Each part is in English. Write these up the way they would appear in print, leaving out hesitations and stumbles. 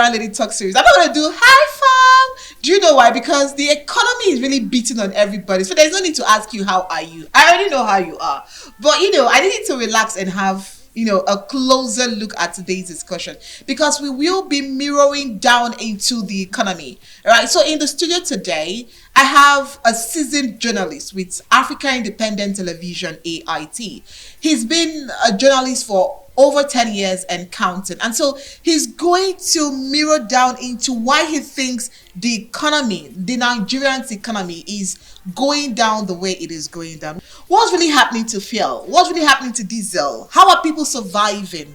Vibrant Lady Talk series. I'm not going to do high five. Do you know why? Because the economy is really beating on everybody. So there's no need to ask you, how are you? I already know how you are. But, I needed to relax and have, a closer look at today's discussion, because we will be mirroring down into the economy. All right. So in the studio today, I have a seasoned journalist with Africa Independent Television, AIT. He's been a journalist for over 10 years and counting. And so he's going to mirror down into why he thinks the economy, the Nigerian's economy, is going down the way it is going down. What's really happening to fuel? What's really happening to diesel? How are people surviving?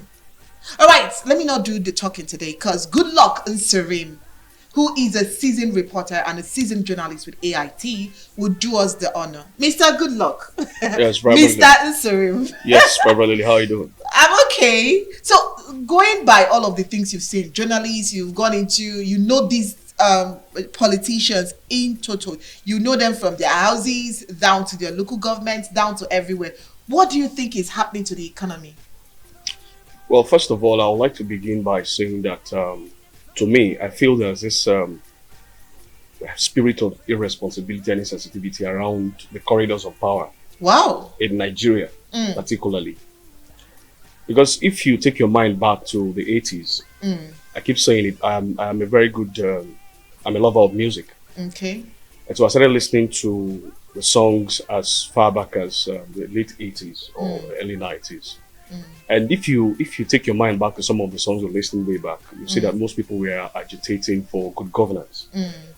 All right, let me not do the talking today, because good luck in Serim, who is a seasoned reporter and a seasoned journalist with AIT, will do us the honor. Mr. Good Luck. Yes, Mr. Nserim. Yes, VibrantLady, how are you doing? I'm okay. So, going by all of the things you've seen, journalists, you've gone into, these politicians in total. You know them from their houses, down to their local governments, down to everywhere. What do you think is happening to the economy? Well, first of all, I would like to begin by saying that to me, I feel there's this spirit of irresponsibility and insensitivity around the corridors of power. Wow. In Nigeria, particularly. Because if you take your mind back to the 80s, I keep saying it, I'm a very good, I'm a lover of music. Okay. And so I started listening to the songs as far back as the late 80s or early 90s. And if you take your mind back to some of the songs you're listening way back, you see that most people were agitating for good governance.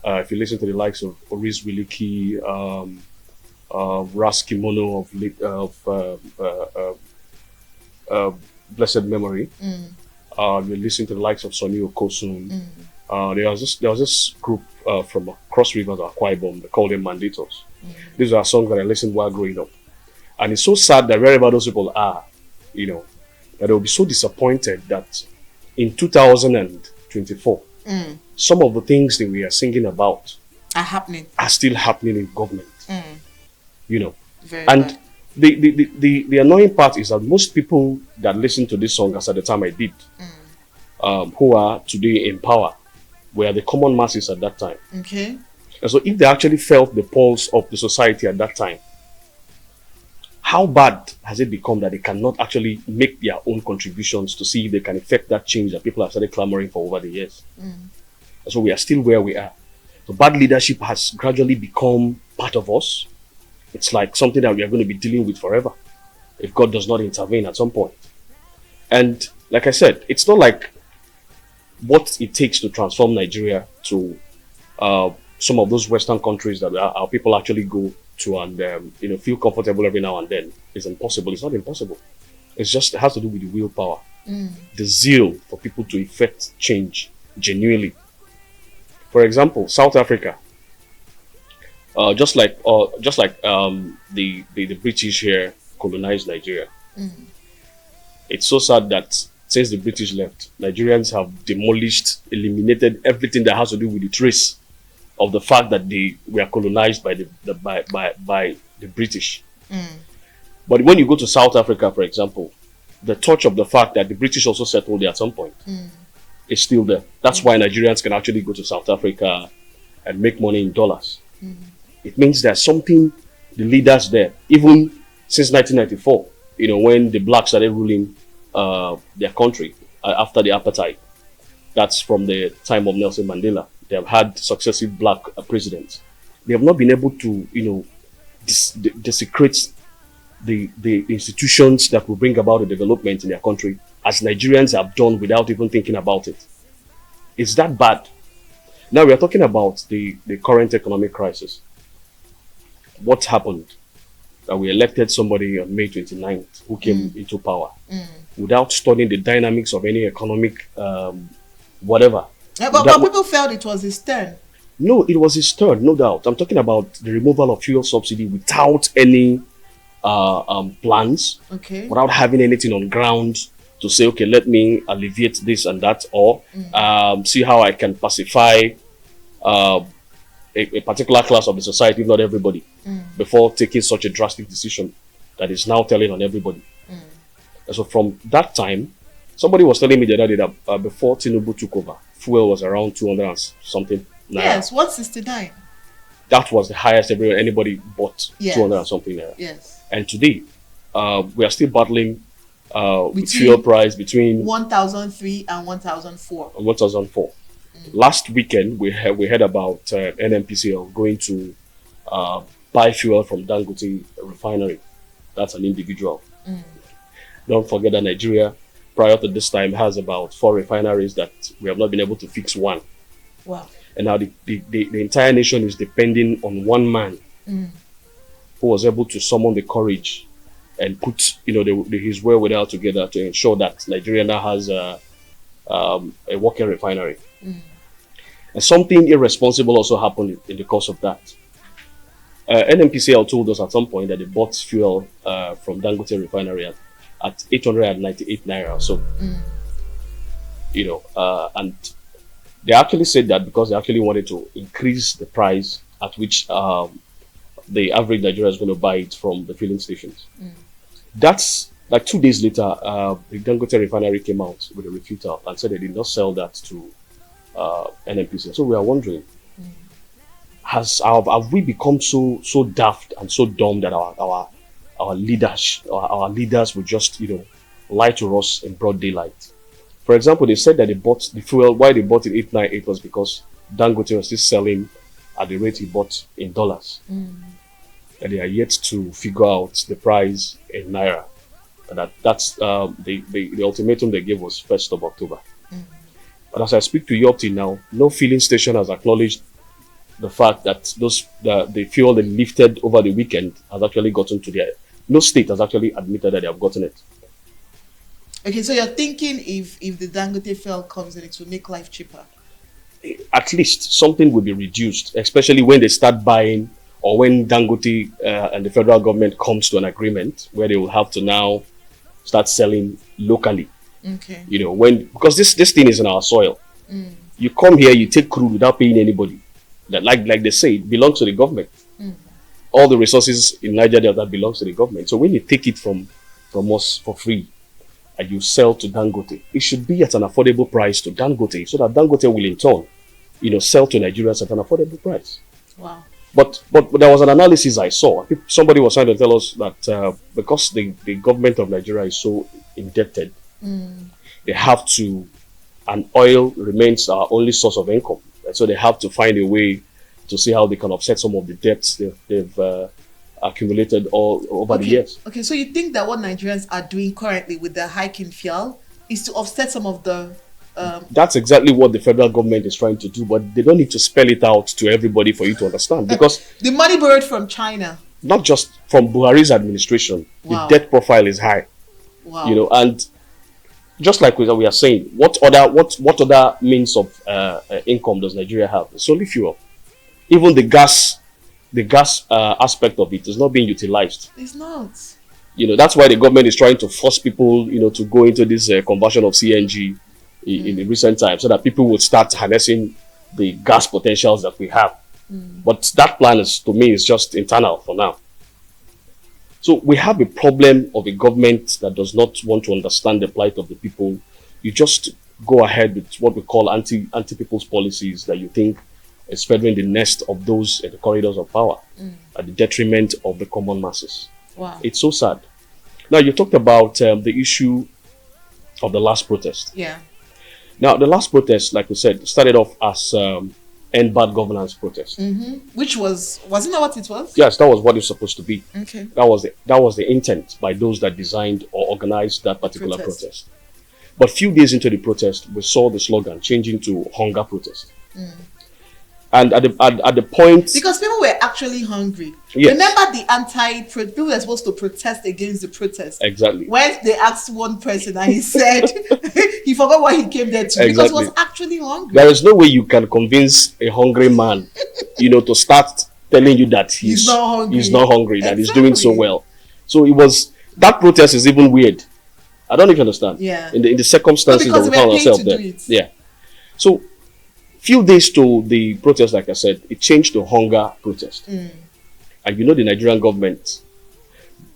If you listen to the likes of Oris Wiliki, Ras Kimono of blessed memory, you listen to the likes of Sonny Okosun. There was this group from across rivers, Akwa Ibom, they called them Mandatos. These are songs that I listened while growing up. And it's so sad that wherever those people are, that they'll be so disappointed that in 2024, some of the things that we are singing about are still happening in government. Very and bad. the annoying part is that most people that listen to this song, as at the time I did, who are today in power, were the common masses at that time. Okay. And so if they actually felt the pulse of the society at that time, how bad has it become that they cannot actually make their own contributions to see if they can effect that change that people have started clamoring for over the years? And so we are still where we are. So bad leadership has gradually become part of us. It's like something that we are going to be dealing with forever if God does not intervene at some point. And like I said, it's not like what it takes to transform Nigeria to some of those Western countries that our people actually go to and feel comfortable every now and then is impossible. It's not impossible. It has to do with the willpower, the zeal for people to effect change genuinely. For example, South Africa, just like the British here colonized Nigeria. It's so sad that since the British left, Nigerians have demolished, eliminated everything that has to do with the trace of the fact that they were colonized by the British. But when you go to South Africa, for example, the touch of the fact that the British also settled there at some point is still there. That's why Nigerians can actually go to South Africa and make money in dollars. It means there's something the leaders there, even since 1994, when the blacks started ruling their country after the apartheid. That's from the time of Nelson Mandela. They have had successive black presidents. They have not been able to, desecrate the institutions that will bring about a development in their country, as Nigerians have done without even thinking about it. It's that bad. Now we are talking about the current economic crisis. What happened? That we elected somebody on May 29th who came into power without studying the dynamics of any economic whatever. Yeah, but people felt it was his turn. No, it was his turn, no doubt. I'm talking about the removal of fuel subsidy without any plans, without having anything on ground to say, okay, let me alleviate this and that, or see how I can pacify a particular class of the society, if not everybody, before taking such a drastic decision that is now telling on everybody. And so from that time, Somebody was telling me the other day that before Tinubu took over, fuel was around 200 and something naira. Yes, 169. That was the highest anybody bought, Yes. 200 and something naira. Yes. And today, we are still battling Between fuel price between 1003 and 1004. 1004. Last weekend, we heard about NNPCL going to buy fuel from Dangote refinery. That's an individual. Don't forget that Nigeria, prior to this time, has about 4 refineries that we have not been able to fix one. Wow. And now the entire nation is depending on one man who was able to summon the courage and put his wherewithal together to ensure that Nigeria now has a working refinery. And something irresponsible also happened in the course of that. NNPCL told us at some point that they bought fuel from Dangote refinery at 898 naira. So, and they actually said that because they actually wanted to increase the price at which the average Nigerian is going to buy it from the filling stations. That's like 2 days later, the Dangote refinery came out with a refutal and said they did not sell that to NNPC. So we are wondering, have we become so daft and so dumb that our leaders will just lie to us in broad daylight? For example, they said that they bought the fuel. Why they bought it 898 was because Dangote was still selling at the rate he bought in dollars. And they are yet to figure out the price in naira. And that's the ultimatum they gave was 1st of October. But as I speak to you up till now, no filling station has acknowledged the fact that the fuel they lifted over the weekend has actually gotten to their. No state has actually admitted that they have gotten it. Okay, so you're thinking if the Dangote fuel comes in, it will make life cheaper. At least something will be reduced, especially when they start buying, or when Dangote and the federal government comes to an agreement where they will have to now start selling locally. Okay. Because this thing is in our soil. You come here, you take crude without paying anybody. That like they say, it belongs to the government. All the resources in Niger Delta belongs to the government. So when you take it from us for free and you sell to Dangote, it should be at an affordable price to Dangote, so that Dangote will in turn, sell to Nigerians at an affordable price. Wow. But there was an analysis I saw. Somebody was trying to tell us that because the government of Nigeria is so indebted, they have to, and oil remains our only source of income. And so they have to find a way to see how they can offset some of the debts they've accumulated all over the years. Okay, so you think that what Nigerians are doing currently with the hike in fuel is to offset some of the... That's exactly what the federal government is trying to do, but they don't need to spell it out to everybody for you to understand, because the money borrowed from China, not just from Buhari's administration, wow, the debt profile is high. Wow. And just like we are saying, what other means of income does Nigeria have? It's only fuel. Even the gas aspect of it is not being utilized. It's not. That's why the government is trying to force people, to go into this conversion of CNG in the recent times, so that people will start harnessing the gas potentials that we have. But that plan to me is just internal for now. So we have a problem of a government that does not want to understand the plight of the people. You just go ahead with what we call anti-people's policies that you think is feathering the nest of those in the corridors of power at the detriment of the common masses. Wow. It's so sad. Now, you talked about the issue of the last protest. Yeah. Now, the last protest, like we said, started off as end bad governance protest. Which wasn't that what it was? Yes, that was what it's supposed to be. Okay. That was the intent by those that designed or organized that particular protest. But few days into the protest, we saw the slogan changing to hunger protest. And at the point, because people were actually hungry. Yes. Remember the people were supposed to protest against the protest. Exactly. When they asked one person and he said he forgot what he came there to, because he was actually hungry. There is no way you can convince a hungry man, to start telling you that he's not hungry, exactly, that he's doing so well. So that protest is even weird. I don't even understand. Yeah. In the circumstances that we found ourselves there. Yeah. So few days to the protest, like I said, it changed to hunger protest. And the Nigerian government,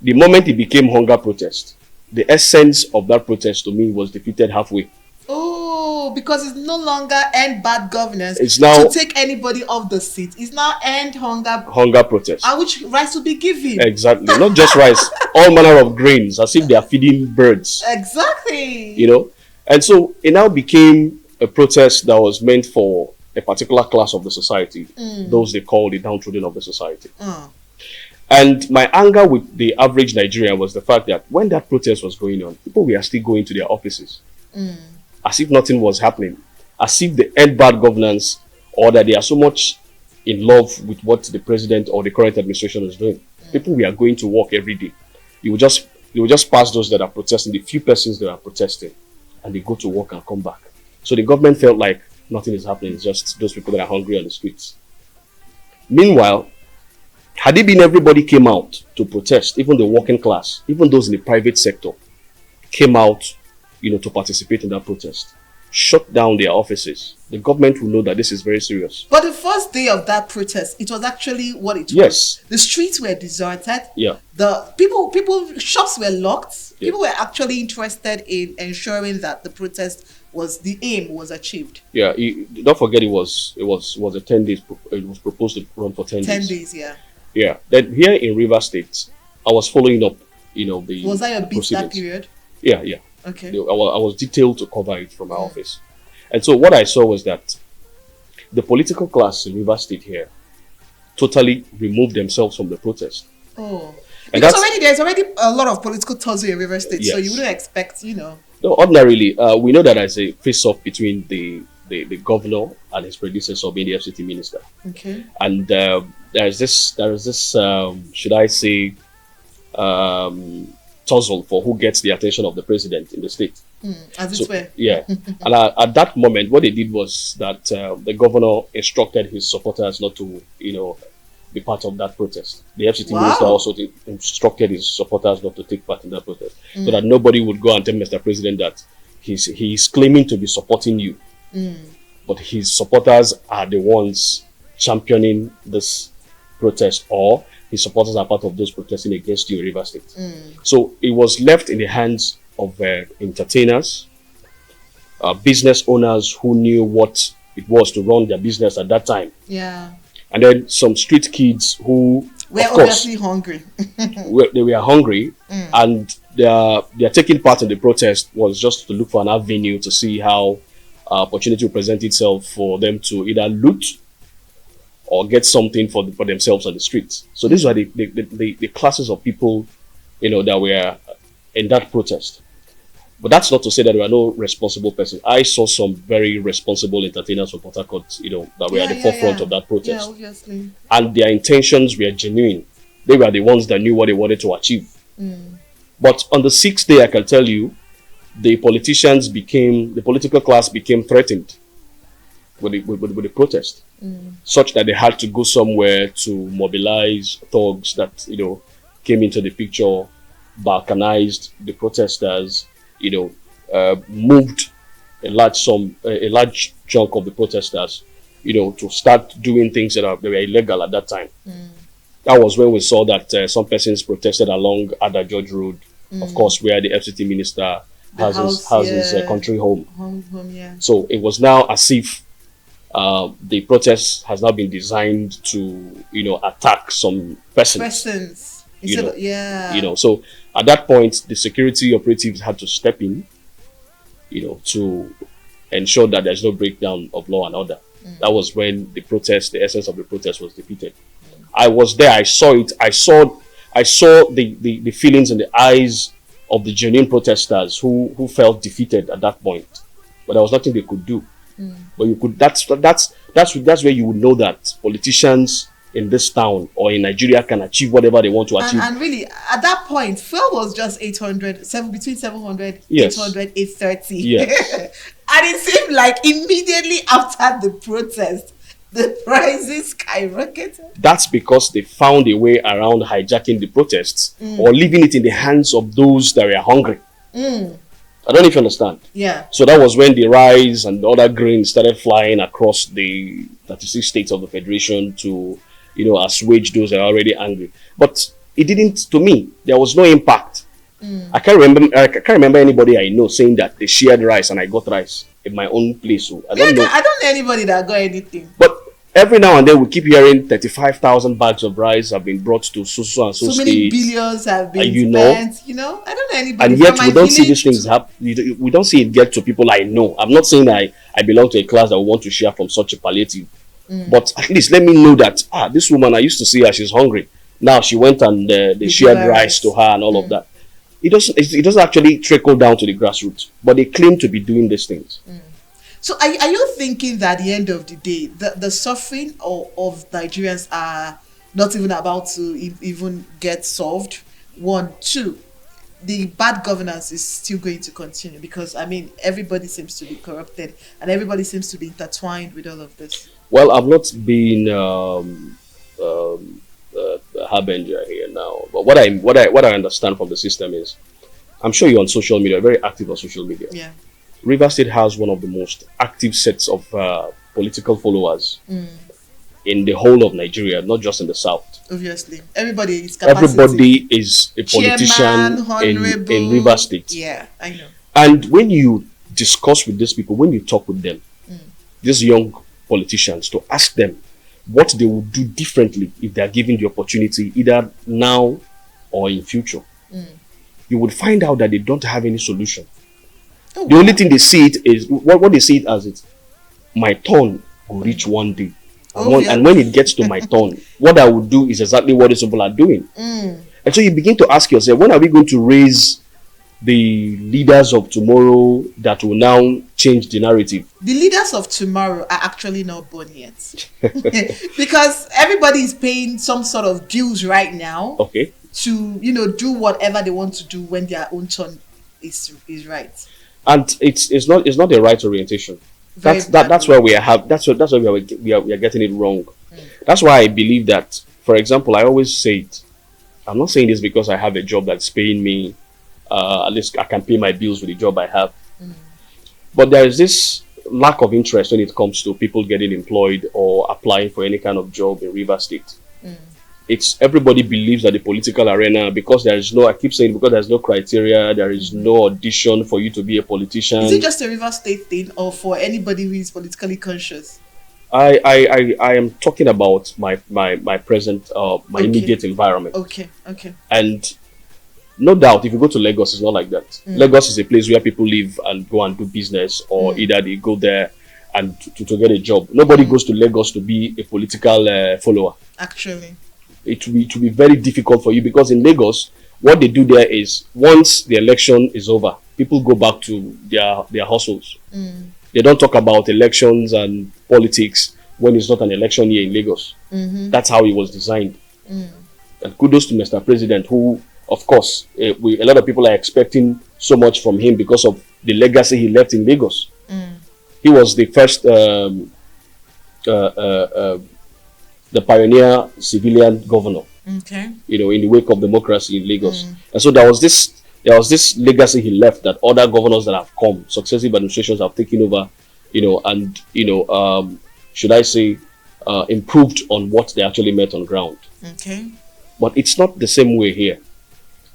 the moment it became hunger protest, the essence of that protest to me was defeated halfway. Oh, because it's no longer end bad governance. It's now to take anybody off the seat. It's now end hunger protest. And which rice will be given? Exactly. Not just rice, all manner of grains, as if they are feeding birds. Exactly. You know? And so it now became a protest that was meant for a particular class of the society, those they call the downtrodden of the society. And my anger with the average Nigerian was the fact that when that protest was going on, people were still going to their offices. As if nothing was happening, as if the end bad governance, or that they are so much in love with what the president or the current administration is doing. People we are going to work every day. You will just pass those that are protesting, the few persons that are protesting, and they go to work and come back. So the government felt like nothing is happening. It's just those people that are hungry on the streets. Meanwhile, had it been everybody came out to protest, even the working class, even those in the private sector came out, to participate in that protest, shut down their offices, the government will know that this is very serious. But the first day of that protest, it was actually what it was. Yes. The streets were deserted. Yeah. The shops were locked. Yeah. People were actually interested in ensuring that the aim was achieved. Yeah. Don't forget it was a 10 days. It was proposed to run for 10 days. 10 days, yeah. Yeah. Then here in River State, I was following up, the Was that your beat that period? Yeah, yeah. Okay. I was detailed to cover it from my office. And so what I saw was that the political class in River State here totally removed themselves from the protest. Oh. And because there's already a lot of political tussle in River State, yes. So you wouldn't expect, No, ordinarily, we know that there's a face-off between the governor and his predecessor being the FCT minister. Okay. And there's this should I say, tussle for who gets the attention of the president in the state. As it were. Yeah. And at that moment, what they did was that the governor instructed his supporters not to, be part of that protest. The FCT minister also instructed his supporters not to take part in that protest, so that nobody would go and tell Mr. President that he's claiming to be supporting you, but his supporters are the ones championing this protest, or his supporters are part of those protesting against you in River State. So it was left in the hands of entertainers, business owners who knew what it was to run their business at that time. Yeah. And then some street kids who were obviously hungry. They were hungry, and their taking part in the protest was just to look for an avenue to see how opportunity will present itself for them to either loot or get something for themselves on the streets. So these were the classes of people, that were in that protest. But that's not to say that there were no responsible persons. I saw some very responsible entertainers from Port Harcourt, that were at the forefront of that protest. Yeah, obviously. And their intentions were genuine. They were the ones that knew what they wanted to achieve. But on the 6th day, I can tell you, the political class became threatened with the protest, such that they had to go somewhere to mobilize thugs that came into the picture, balkanized the protesters, moved a large chunk of the protesters, to start doing things that were illegal at that time. That was when we saw that some persons protested along Ada George Road, of course, where the FCT minister has his country home. Yeah. So it was now as if the protest has now been designed to, attack some persons. So at that point, the security operatives had to step in, to ensure that there's no breakdown of law and order. That was when the essence of the protest was defeated. I was there. I saw it. I saw the feelings in the eyes of the genuine protesters who felt defeated at that point. But there was nothing they could do. But you could. That's where you would know that politicians in this town or in Nigeria can achieve whatever they want to achieve. And really, at that point, fuel was just between 700, yes. 800, 830. Yes. And it seemed like immediately after the protest, the prices skyrocketed. That's because they found a way around hijacking the protests or leaving it in the hands of those that were hungry. I don't know if you understand. Yeah. So that was when the rice and other grains started flying across the 36 states of the Federation to, assuage those that are already angry. But it didn't, to me, there was no impact I can't remember anybody I know saying that they shared rice and I got rice in my own place. So I don't know. I don't know anybody that got anything. But every now and then we keep hearing 35,000 bags of rice have been brought to so and so So states. many billions have been you spent. I don't know anybody. And yet From we my don't see village these things happen. We don't see it get to people I know. I'm not saying I belong to a class that want to share from such a palliative. But at least let me know that this woman, I used to see her, she's hungry. Now she went and they shared rice to her and all of that. It doesn't actually trickle down to the grassroots, but they claim to be doing these things. So are you thinking that at the end of the day, the suffering of Nigerians are not even about to even get solved? One, two, the bad governance is still going to continue because, everybody seems to be corrupted and everybody seems to be intertwined with all of this. Well, I've not been harbinger here now, but what I understand from the system is, I'm sure you're on social media, very active on social media. Yeah. Rivers State has one of the most active sets of political followers in the whole of Nigeria, not just in the south. Obviously, everybody is a politician in Rivers State. Yeah, I know. And when you discuss with these people, when you talk with them, these young politicians, to ask them what they would do differently if they are given the opportunity, either now or in future, you would find out that they don't have any solution. Oh, the only thing they see it is what they see it as, it's my turn will reach one day. And when it gets to my turn, what I would do is exactly what these people are doing. And so you begin to ask yourself, when are we going to raise the leaders of tomorrow that will now change the narrative? The leaders of tomorrow are actually not born yet. Because everybody is paying some sort of dues right now. Okay. To, do whatever they want to do when their own turn is right. And it's not the right orientation. That's where we are getting it wrong. That's why I believe that, for example, I always say it. I'm not saying this because I have a job that's paying me. At least I can pay my bills with the job I have. But there is this lack of interest when it comes to people getting employed or applying for any kind of job in Rivers State. Everybody believes that the political arena, because there's no criteria, there is no audition for you to be a politician. Is it just a Rivers State thing, or for anybody who is politically conscious? I am talking about my present immediate environment. Okay. And no doubt, if you go to Lagos, it's not like that. Lagos is a place where people live and go and do business, or either they go there and to get a job. Nobody goes to Lagos to be a political follower. Actually, it will be very difficult for you, because in Lagos, what they do there is, once the election is over, people go back to their hustles. They don't talk about elections and politics when it's not an election year in Lagos. That's how it was designed. And kudos to Mr. President, who, of course, a lot of people are expecting so much from him because of the legacy he left in Lagos. He was the first the pioneer civilian governor, in the wake of democracy in Lagos. And so there was this legacy he left that other governors that have come, successive administrations have taken over, should I say, improved on what they actually met on ground. But it's not the same way here.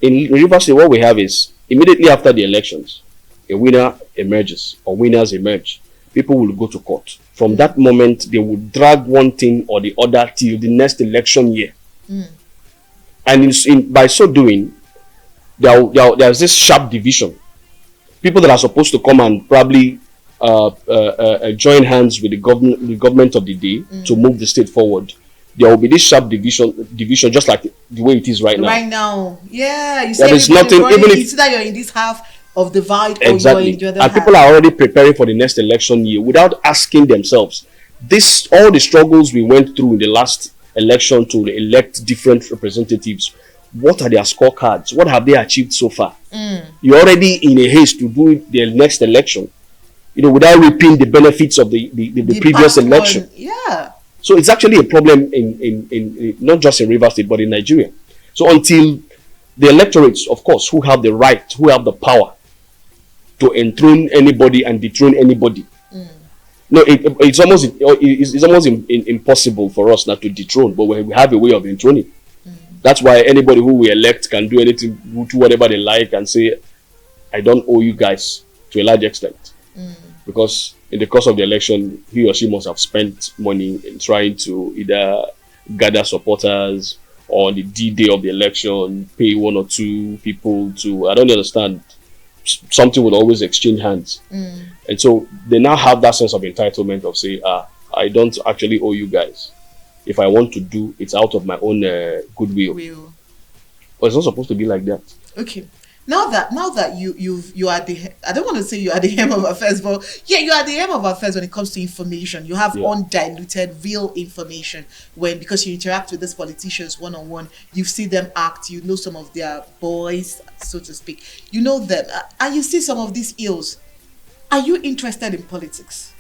In Rivers State, what we have is, immediately after the elections, a winner emerges, or winners emerge. People will go to court. From that moment, they will drag one thing or the other till the next election year. And by so doing, there's this sharp division. People that are supposed to come and probably join hands with the government of the day to move the state forward, there will be this sharp division just like the way it is right now. Right now, yeah. You say there's nothing, even if it's either you're in this half of the divide, or exactly, you're in the other and half. people are already preparing for the next election year without asking themselves, all the struggles we went through in the last election to elect different representatives, what are their scorecards? What have they achieved so far? You're already in a haste to do the next election, without reaping the benefits of the previous election. One. Yeah. So it's actually a problem in not just in Rivers State, but in Nigeria. So until the electorates, of course, who have the right, who have the power to enthrone anybody and dethrone anybody. No, it's almost impossible for us not to dethrone, but we have a way of enthroning. That's why anybody who we elect can do anything, do whatever they like, and say, I don't owe you guys to a large extent. Because in the course of the election, he or she must have spent money in trying to either gather supporters, or on the D-day of the election, pay one or two people to, I don't understand, something would always exchange hands. And so they now have that sense of entitlement of say, I don't actually owe you guys. If I want to do, it's out of my own goodwill. But it's not supposed to be like that. Okay. Now that you are the, I don't want to say you are the hem of affairs, but yeah, you are the hem of affairs when it comes to information. You have undiluted, real information because you interact with these politicians one-on-one. You see them act. You know some of their boys, so to speak. You know them, and you see some of these ills. Are you interested in politics?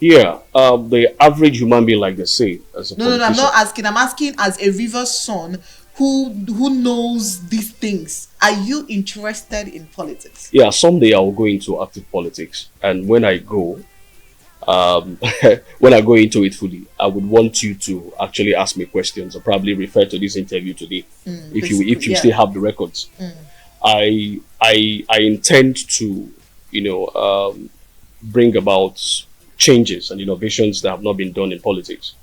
Yeah, the average human being, like they say, as a No, I'm not asking. I'm asking as a river son who knows these things. Are you interested in politics? Yeah, someday I will go into active politics, and when I go, when I go into it fully, I would want you to actually ask me questions, or probably refer to this interview today, if you still have the records. I intend to, bring about changes and innovations that have not been done in politics.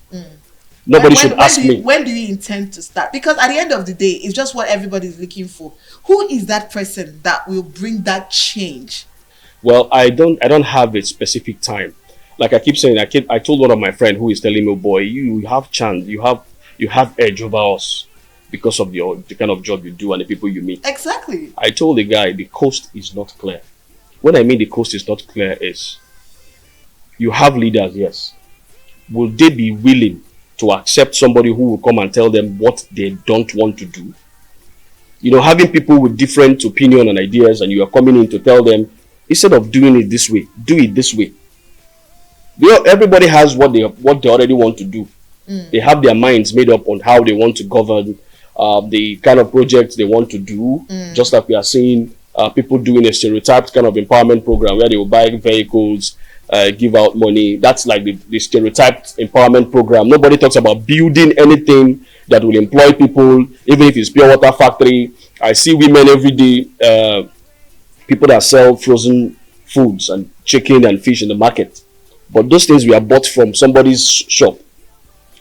Nobody should ask me. When do you intend to start? Because at the end of the day, it's just what everybody's looking for. Who is that person that will bring that change? Well, I don't have a specific time. Like I keep saying, I told one of my friends who is telling me, boy, you have chance, you have edge over us because of the kind of job you do and the people you meet. Exactly. I told the guy the coast is not clear. When I mean the coast is not clear is, you have leaders, yes. Will they be willing to accept somebody who will come and tell them what they don't want to do? Having people with different opinion and ideas, and you are coming in to tell them, instead of doing it this way, do it this way. Everybody has what they already want to do. They have their minds made up on how they want to govern, the kind of projects they want to do. Just like we are seeing people doing a stereotyped kind of empowerment program where they will buy vehicles, give out money. That's like the stereotyped empowerment program. Nobody talks about building anything that will employ people, even if it's pure water factory. I see women every day, people that sell frozen foods and chicken and fish in the market. But those things were bought from somebody's shop.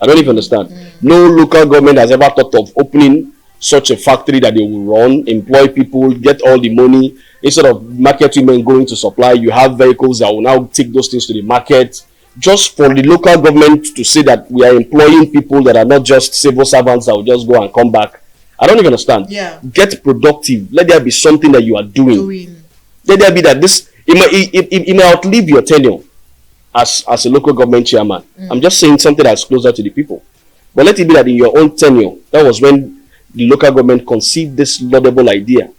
I don't even understand. No local government has ever thought of opening such a factory that they will run, employ people, get all the money. Instead of market women going to supply, you have vehicles that will now take those things to the market. Just for the local government to say that we are employing people that are not just civil servants that will just go and come back. I don't even understand. Yeah. Get productive. Let there be something that you are doing. Let there be that it may outlive your tenure as a local government chairman. I'm just saying something that's closer to the people. But let it be that in your own tenure, that was when the local government conceived this laudable idea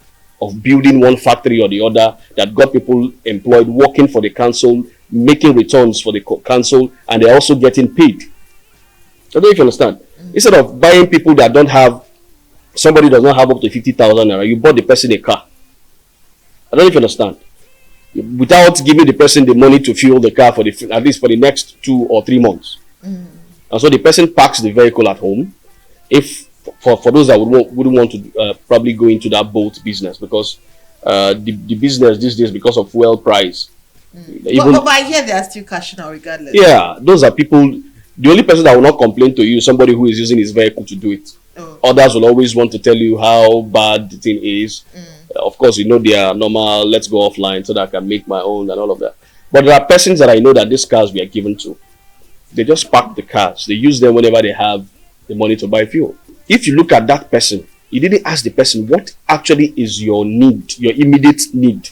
of building one factory or the other that got people employed, working for the council, making returns for the council, and they're also getting paid. I don't know if you understand. Instead of buying people that don't have, somebody does not have up to 50,000 naira, you bought the person a car. I don't know if you understand. Without giving the person the money to fuel the car at least for the next 2 or 3 months. And so the person parks the vehicle at home. If for those that wouldn't want to probably go into that boat business, because the business these days, because of fuel price. But I hear they are still cashing out regardless. Yeah, those are people. The only person that will not complain to you is somebody who is using his vehicle to do it. Others will always want to tell you how bad the thing is. Of course, they are normal, let's go offline so that I can make my own and all of that. But there are persons that I know that these cars we are given to. They just park the cars. They use them whenever they have the money to buy fuel. If you look at that person, you didn't ask the person what actually is your need, your immediate need.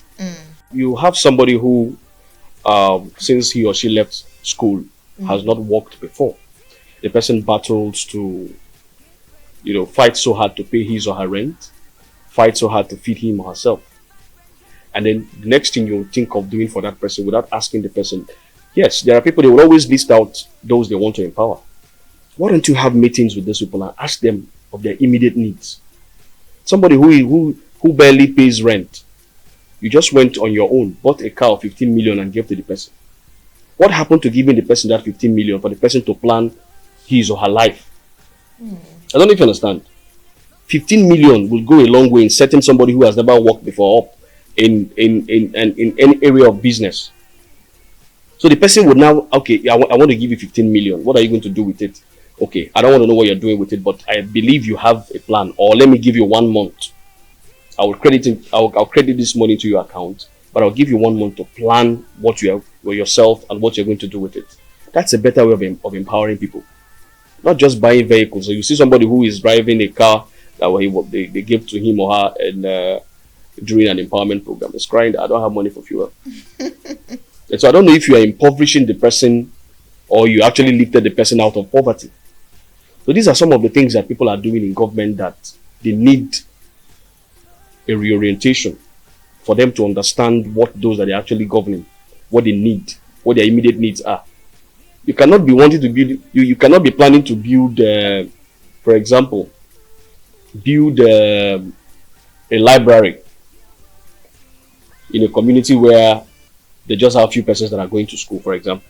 You have somebody who, since he or she left school, has not worked before. The person battles to, fight so hard to pay his or her rent, fight so hard to feed him or herself. And then the next thing you think of doing for that person without asking the person, yes, there are people, they will always list out those they want to empower. Why don't you have meetings with those people and ask them of their immediate needs? Somebody who barely pays rent, you just went on your own, bought a car of 15 million and gave to the person. What happened to giving the person that 15 million for the person to plan his or her life? I don't know if you understand. 15 million will go a long way in setting somebody who has never worked before up in any area of business. So the person would now, okay, I want to give you 15 million. What are you going to do with it? Okay, I don't want to know what you're doing with it, but I believe you have a plan. Or let me give you 1 month. I'll credit this money to your account, but I'll give you 1 month to plan what you have for yourself and what you're going to do with it. That's a better way of empowering people. Not just buying vehicles. So you see somebody who is driving a car that they gave to him or her and during an empowerment program. It's crying that I don't have money for fuel. And so I don't know if you are impoverishing the person or you actually lifted the person out of poverty. So these are some of the things that people are doing in government that they need a reorientation for them to understand what those that are actually governing, what they need, what their immediate needs are. You cannot be wanting to build, you cannot be planning to build, for example, build a library in a community where they just have a few persons that are going to school, for example.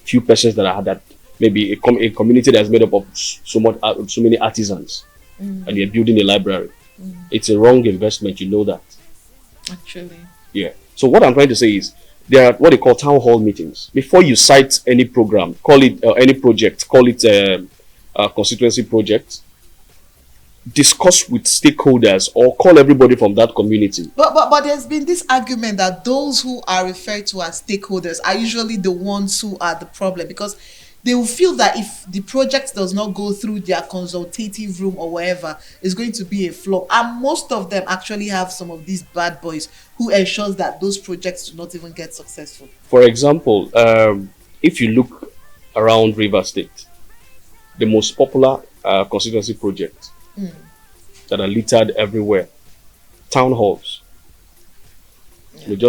Few persons that are that maybe a community that's made up of so many artisans, and you're building a library. It's a wrong investment, you know that. Actually. Yeah. So what I'm trying to say is there are what they call town hall meetings. Before you cite any program, call it any project, call it a constituency project. Discuss with stakeholders or call everybody from that community. But there's been this argument that those who are referred to as stakeholders are usually the ones who are the problem, because they will feel that if the project does not go through their consultative room or wherever, it's going to be a flop. And most of them actually have some of these bad boys who ensures that those projects do not even get successful. For example, if you look around River State, the most popular constituency project that are littered everywhere, town halls.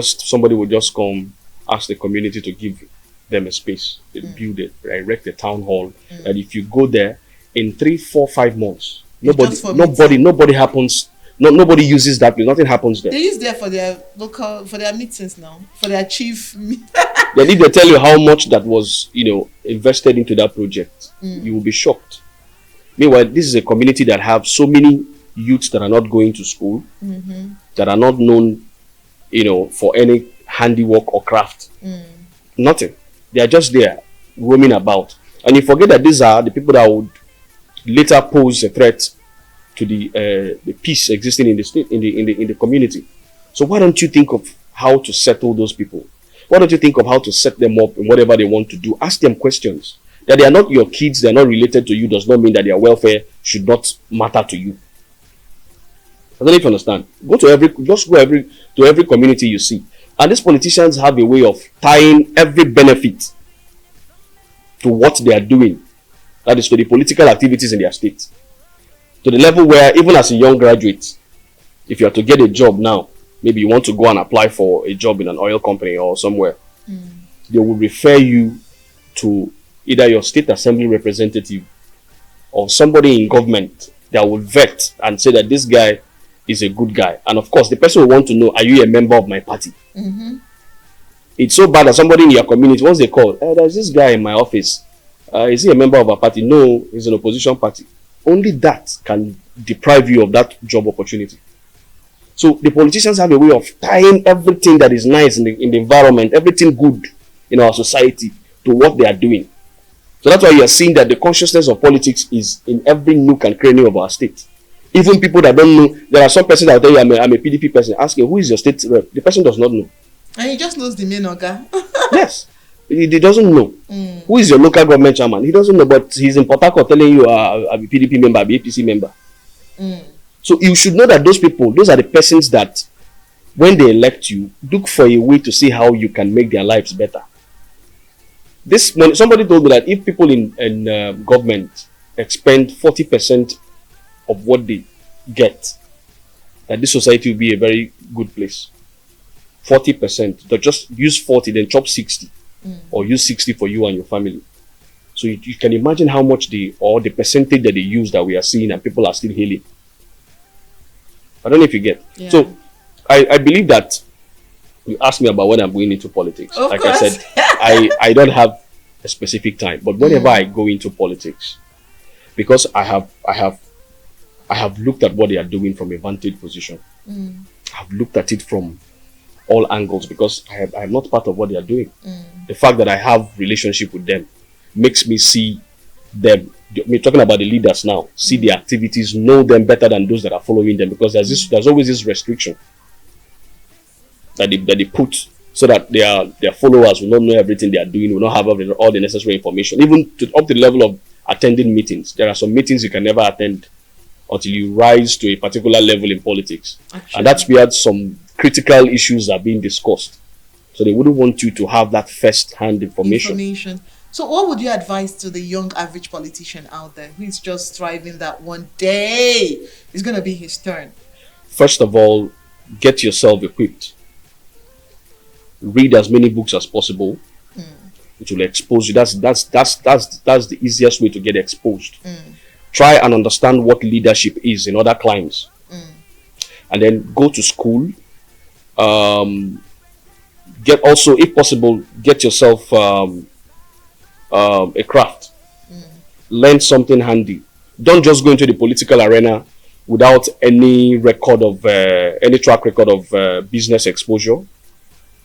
Somebody will just come, ask the community to give them a space. They build it, erect a town hall, and if you go there in 3, 4, 5 months, nobody happens. Nobody uses that place. Nothing happens there. They use there for their meetings now, for their chief. Then if they tell you how much that was, invested into that project, you will be shocked. Meanwhile, this is a community that have so many youths that are not going to school, that are not known, for any handiwork or craft. Nothing. They are just there, roaming about. And you forget that these are the people that would later pose a threat to the peace existing in the state, in the community. So why don't you think of how to settle those people? Why don't you think of how to set them up in whatever they want to do? Ask them questions. That they are not your kids, they are not related to you, does not mean that their welfare should not matter to you. I don't know if you understand. Go to every community you see. And these politicians have a way of tying every benefit to what they are doing. That is to the political activities in their state. To the level where even as a young graduate, if you are to get a job now, maybe you want to go and apply for a job in an oil company or somewhere, they will refer you to either your state assembly representative or somebody in government that will vet and say that this guy is a good guy. And of course, the person will want to know, are you a member of my party? It's so bad that somebody in your community, once they call, there's this guy in my office. Is he a member of a party? No, he's an opposition party. Only that can deprive you of that job opportunity. So the politicians have a way of tying everything that is nice in the environment, everything good in our society to what they are doing. So that's why you are seeing that the consciousness of politics is in every nook and cranny of our state. Even people that don't know, there are some persons that will tell you, I'm a PDP person. Ask him, who is your state rep? The person does not know. And he just knows the main organ. Yes. He doesn't know. Who is your local government chairman? He doesn't know, but he's in Port Harcourt telling you, I'm a PDP member, I'm a APC member. So you should know that those people, those are the persons that, when they elect you, look for a way to see how you can make their lives better. Somebody told me that if people in government expend 40% of what they get, that this society will be a very good place. 40%. They just use 40, then chop 60. Or use 60 for you and your family. So you can imagine how much the percentage that they use that we are seeing and people are still healing. I don't know if you get. Yeah. So I believe that you asked me about when I'm going into politics. Of like course. I said, I don't have a specific time, but whenever I go into politics, because I I have looked at what they are doing from a vantage position. I've looked at it from all angles because I am not part of what they are doing. The fact that I have relationship with them makes me see them. We're talking about the leaders now. See the activities, know them better than those that are following them, because there's always this restriction that they put so that their followers will not know everything they are doing, will not have all the necessary information, even up to the level of attending meetings. There are some meetings you can never attend until you rise to a particular level in politics. Actually. And that's where some critical issues are being discussed. So they wouldn't want you to have that first-hand information. So what would you advise to the young average politician out there who is just striving that one day is going to be his turn? First of all, get yourself equipped. Read as many books as possible. It will expose you. That's the easiest way to get exposed. Try and understand what leadership is in other climes. And then go to school. If possible, get yourself a craft. Learn something handy. Don't just go into the political arena without any track record of business exposure,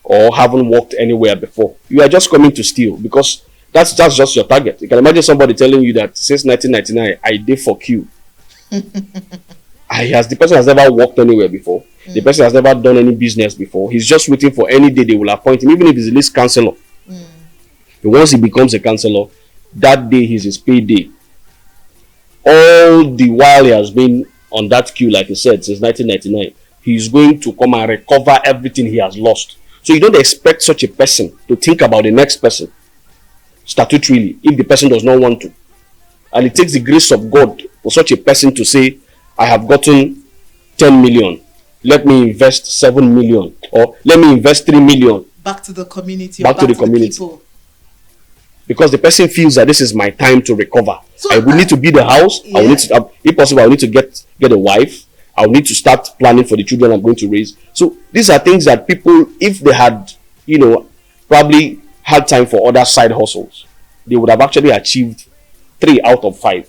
or haven't worked anywhere before. You are just coming to steal, because that's just your target. You can imagine somebody telling you that since 1999 I did for Q. The person has never worked anywhere before. The person has never done any business before. He's just waiting for any day they will appoint him, even if he's a list councillor. And once he becomes a councillor, that day is his payday. All the while he has been on that queue, like I said, since 1999, he's going to come and recover everything he has lost. So you don't expect such a person to think about the next person statutorily if the person does not want to. And it takes the grace of God for such a person to say, I have gotten 10 million. Let me invest 7 million, or let me invest 3 million. Back to the community. Back to the community. People. Because the person feels that this is my time to recover. So I will need to build a house. Yeah. I will need to, if possible, I will need to get a wife. I will need to start planning for the children I'm going to raise. So these are things that people, if they had, probably had time for other side hustles, they would have actually achieved 3 out of 5.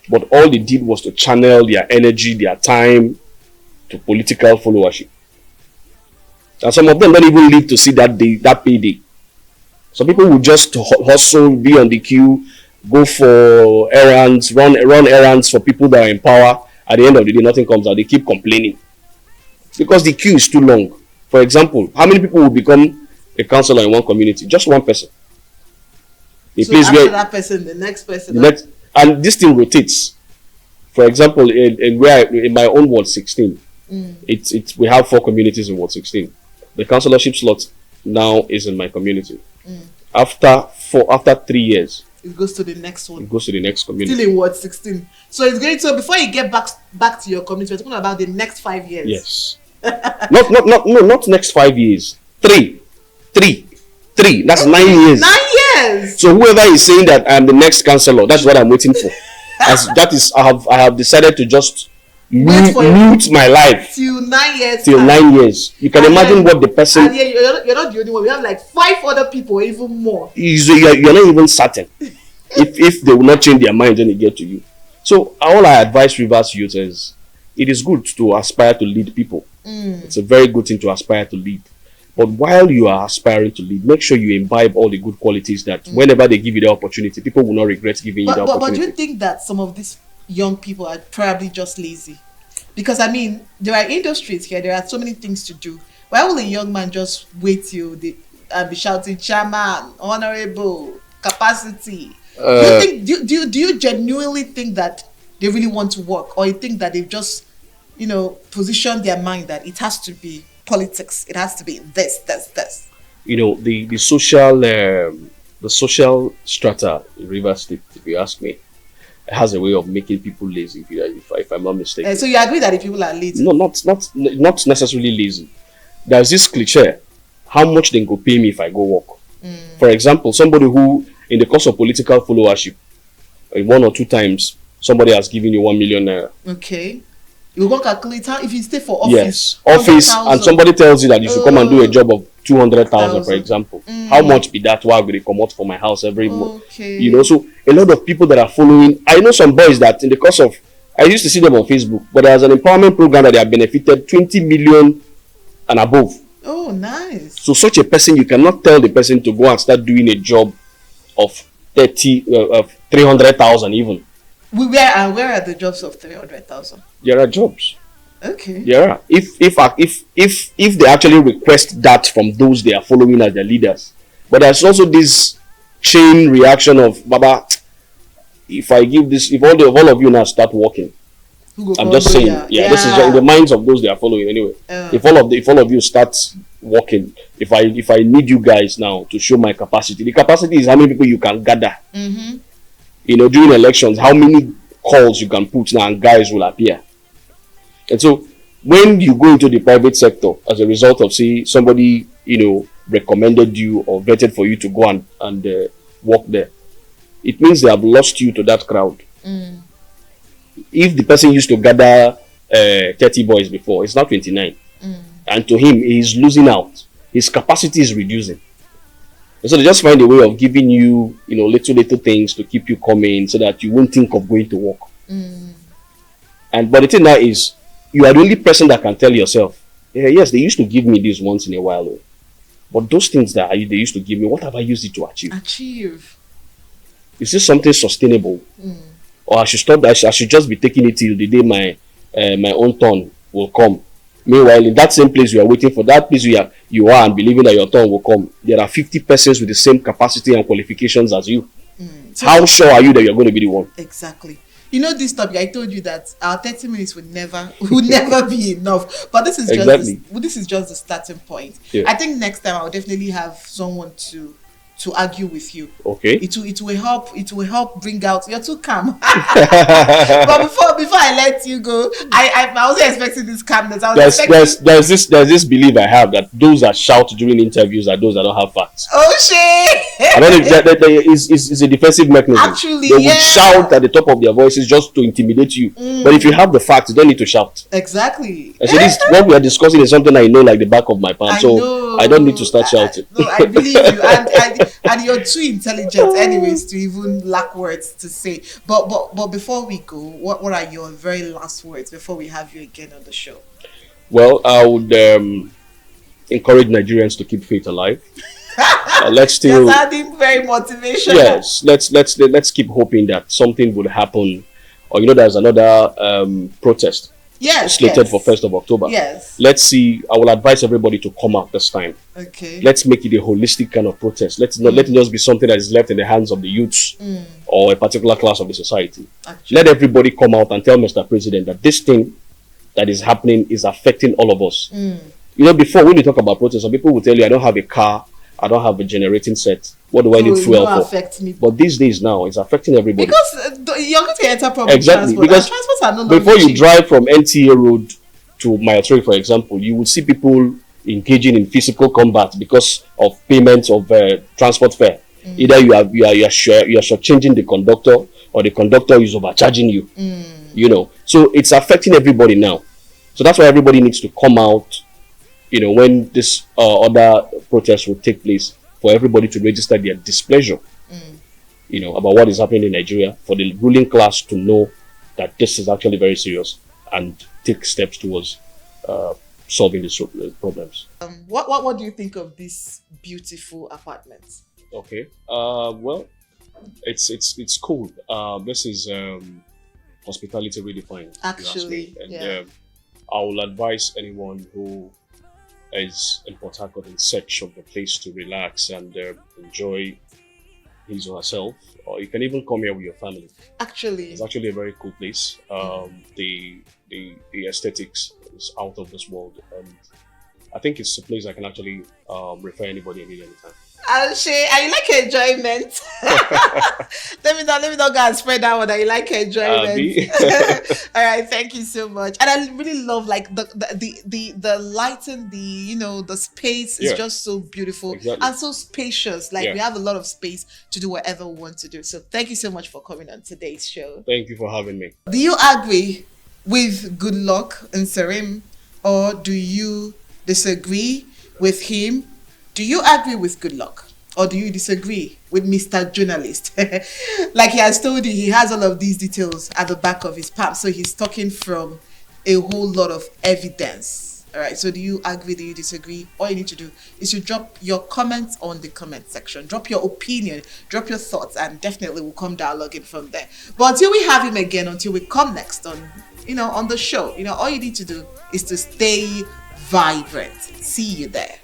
But all they did was to channel their energy, their time to political followership. And some of them don't even live to see that day, that payday. Some people will just hustle, be on the queue, go for errands, run errands for people that are in power. At the end of the day, nothing comes out. They keep complaining because the queue is too long. For example, how many people will become a councillor in one community? Just one person. That person, the next person. And this thing rotates. For example, in my own Ward 16, we have 4 communities in Ward 16. The councillorship slot now is in my community. After 3 years, it goes to the next one. It goes to the next community. Still in Ward 16. So it's going to, before you get back to your community, we're talking about the next 5 years. Yes. not next 5 years. 3. That's 9 years. 9 years. So whoever is saying that I'm the next councillor, that's what I'm waiting for. I have decided to just mute my life till 9 years. Till 9 years. You can imagine what the person. And you're not the only one. We have like 5 other people, or even more. You're not even certain if they will not change their mind when they get to you. So all I advise Rivers youth is, it is good to aspire to lead people. It's a very good thing to aspire to lead. But while you are aspiring to lead, make sure you imbibe all the good qualities that whenever they give you the opportunity, people will not regret giving you the opportunity. But do you think that some of these young people are probably just lazy? Because I mean, there are industries here, there are so many things to do. Why will a young man just wait till they be shouting chairman, honorable, capacity? Do you genuinely think that they really want to work, or you think that they've just positioned their mind that it has to be politics, it has to be this? The social strata in Rivers State, if you ask me, has a way of making people lazy, if I'm not mistaken. So you agree that if people are lazy? No, not necessarily lazy. There's this cliche: how much they go pay me if I go work? For example, somebody who, in the course of political followership, 1 or 2 times, somebody has given you 1 million naira. Okay. You go calculate if you stay for office. Yes, office, and somebody tells you that you should come and do a job of 200,000, for example. How much be that? Why will they come out for my house every month? So a lot of people that are following. I know some boys that in the course of I used to see them on Facebook, but there's an empowerment program that they have benefited 20 million and above. Oh, nice. So such a person, you cannot tell the person to go and start doing a job of 300,000 even. Where are the jobs of 300,000? There are jobs. Okay. Yeah. If they actually request that from those they are following as their leaders. But there's also this chain reaction of Baba, if I give this, if all of you now start working, I'm just saying, this is in the minds of those they are following anyway. If all of you start working, if I need you guys now to show my capacity, the capacity is how many people you can gather. Mm-hmm. You know, during elections, how many calls you can put now and guys will appear. And so when you go into the private sector as a result of, say, somebody, recommended you or vetted for you to go and work there, it means they have lost you to that crowd. If the person used to gather 30 boys before, it's now 29. And to him, he's losing out. His capacity is reducing. And so they just find a way of giving you, little things to keep you coming so that you won't think of going to work. But the thing now is, you are the only person that can tell yourself, yes, they used to give me this once in a while. But those things that they used to give me, what have I used it to achieve? Is this something sustainable? Or I should stop, I should just be taking it till the day my own turn will come. Meanwhile, in that same place you are waiting for, that place you are and believing that your turn will come, there are 50 persons with the same capacity and qualifications as you. So how sure are you that you're going to be the one? Exactly. This topic, I told you that our 30 minutes would never be enough. But this is just the starting point. Yeah. I think next time I'll definitely have someone to argue with you. Okay. It will help bring out, you're too calm. But before I let you go, I wasn't expecting this calmness. There's this belief I have that those that shout during interviews are those that don't have facts. Oh shit! I don't know if that is a defensive mechanism. Actually, they would shout at the top of their voices just to intimidate you. But if you have the facts, you don't need to shout. Exactly. And so what we are discussing is something I know like the back of my palm. So I don't need to start shouting. No, I believe you. And you're too intelligent anyways to even lack words to say. But before we go, what are your very last words before we have you again on the show? Well, I would encourage Nigerians to keep faith alive. Let's still adding very motivational. Yes, let's keep hoping that something would happen. Or there's another protest. Yes, slated for 1st of October. Yes. Let's see. I will advise everybody to come out this time. Okay. Let's make it a holistic kind of protest. Let it just be something that is left in the hands of the youths or a particular class of the society. Actually. Let everybody come out and tell Mr. President that this thing that is happening is affecting all of us. Before when you talk about protest, some people will tell you, I don't have a car, I don't have a generating set. What do I need fuel for? Affect me. But these days now, it's affecting everybody. Because you're going to enter public exactly, transport. Because transports are no longer before you cheap. drive from NTA Road to Mile 3, for example, you would see people engaging in physical combat because of payments of transport fare. Either you are shortchanging the conductor or the conductor is overcharging you. So it's affecting everybody now. So that's why everybody needs to come out. When this other protest will take place, for everybody to register their displeasure, about what is happening in Nigeria, for the ruling class to know that this is actually very serious and take steps towards solving these problems. What do you think of this beautiful apartment? Okay. Well, it's cool. This is hospitality redefined. Actually, and I will advise anyone who is in Port Harcourt in search of a place to relax and enjoy his or herself, or you can even come here with your family. Actually, it's actually a very cool place. The aesthetics is out of this world, and I think it's a place I can actually refer anybody anytime. I like enjoyment. let me not go and spread that one. I like enjoyment. All right, thank you so much. And I really love like the light and the space is just so beautiful and so spacious. Like we have a lot of space to do whatever we want to do. So thank you so much for coming on today's show. Thank you for having me. Do you agree with Good Luck and Sarim, or do you disagree with him? Do you agree with Good Luck? Or do you disagree with Mr. Journalist? Like he has told you, he has all of these details at the back of his palm. So he's talking from a whole lot of evidence. All right. So do you agree? Do you disagree? All you need to do is to drop your comments on the comment section. Drop your opinion, drop your thoughts, and definitely we'll come dialoguing from there. But until we have him again, until we come next on, on the show, all you need to do is to stay vibrant. See you there.